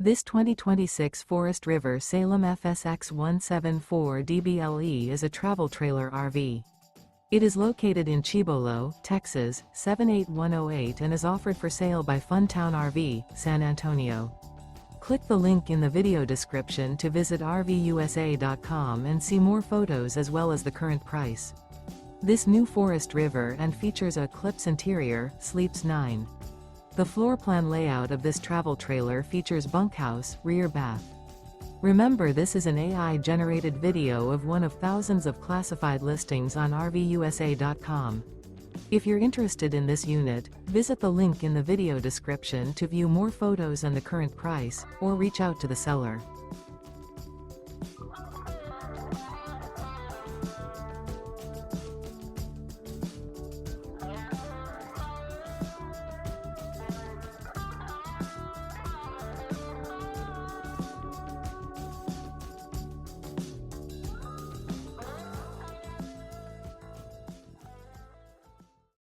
This 2026 Forest River Salem FSX 174 DBLE is a travel trailer RV. It is located in Cibolo, Texas, 78108 and is offered for sale by Funtown RV, San Antonio. Click the link in the video description to visit RVUSA.com and see more photos as well as the current price. This new Forest River and features a ECLIPSE interior, sleeps 9. The floor plan layout of this travel trailer features bunkhouse, rear bath. Remember, this is an AI-generated video of one of thousands of classified listings on RVUSA.com. If you're interested in this unit, visit the link in the video description to view more photos and the current price, or reach out to the seller.